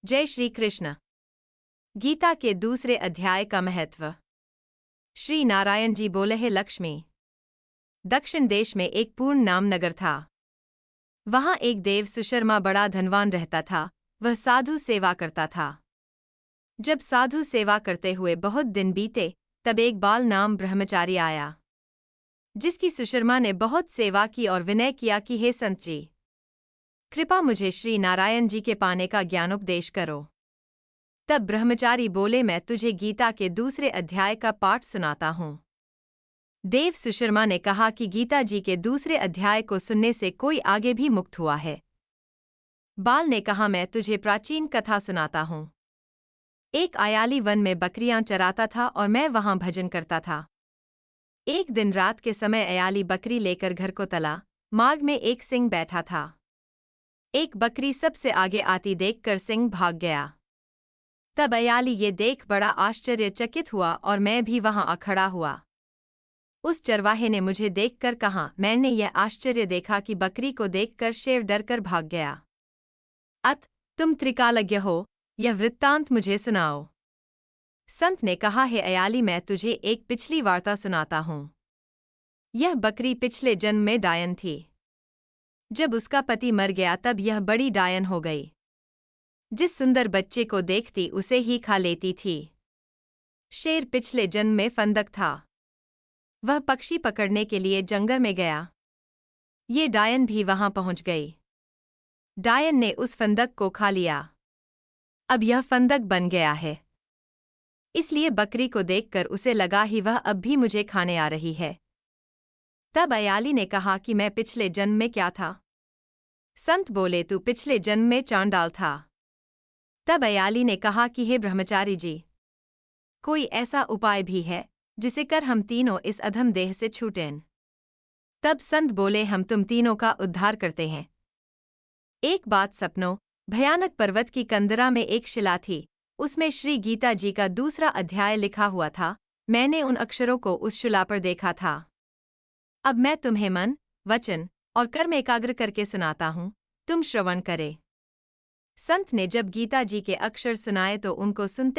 जय श्री कृष्ण। गीता के दूसरे अध्याय का महत्व। श्री नारायण जी बोले हैं, लक्ष्मी। दक्षिण देश में एक पूर्ण नाम नगर था। वहां एक देव सुशर्मा बड़ा धनवान रहता था। वह साधु सेवा करता था। जब साधु सेवा करते हुए बहुत दिन बीते, तब एक बाल नाम ब्रह्मचारी आया, जिसकी सुशर्मा ने बहुत सेवा की और विनय किया कि हे संत जी, कृपा मुझे श्री नारायण जी के पाने का ज्ञानोपदेश करो। तब ब्रह्मचारी बोले, मैं तुझे गीता के दूसरे अध्याय का पाठ सुनाता हूँ। देव सुशर्मा ने कहा कि गीता जी के दूसरे अध्याय को सुनने से कोई आगे भी मुक्त हुआ है। बाल ने कहा, मैं तुझे प्राचीन कथा सुनाता हूँ। एक आयाली वन में बकरियां चराता था और मैं वहां भजन करता था। एक दिन रात के समय अयाली बकरी लेकर घर को तला। मार्ग में एक सिंह बैठा था। एक बकरी सबसे आगे आती देखकर सिंह भाग गया। तब अयाली ये देख बड़ा आश्चर्यचकित हुआ और मैं भी वहां आ खड़ा हुआ। उस चरवाहे ने मुझे देखकर कहा, मैंने यह आश्चर्य देखा कि बकरी को देखकर शेर डरकर भाग गया। तुम त्रिकालज्ञ हो, यह वृत्तांत मुझे सुनाओ। संत ने कहा, है अयाली, मैं तुझे एक पिछली वार्ता सुनाता हूँ। यह बकरी पिछले जन्म में डायन थी। जब उसका पति मर गया तब यह बड़ी डायन हो गई। जिस सुंदर बच्चे को देखती उसे ही खा लेती थी। शेर पिछले जन्म में फंदक था। वह पक्षी पकड़ने के लिए जंगल में गया। ये डायन भी वहां पहुंच गई। डायन ने उस फंदक को खा लिया। अब यह फंदक बन गया है। इसलिए बकरी को देखकर उसे लगा ही वह अब भी मुझे खाने आ रही है। तब अयाली ने कहा कि मैं पिछले जन्म में क्या था? संत बोले, तू पिछले जन्म में चांडाल था। तब अयाली ने कहा कि हे ब्रह्मचारी जी, कोई ऐसा उपाय भी है जिसे कर हम तीनों इस अधम देह से छूटें। तब संत बोले, हम तुम तीनों का उद्धार करते हैं। एक बात सपनो, भयानक पर्वत की कंदरा में एक शिला थी। उसमें श्री गीता जी का दूसरा अध्याय लिखा हुआ था। मैंने उन अक्षरों को उस शिला पर देखा था। अब मैं तुम्हें मन, वचन और कर्म एकाग्र करके सुनाता हूँ, तुम श्रवण करे। संत ने जब गीता जी के अक्षर सुनाए तो उनको सुनते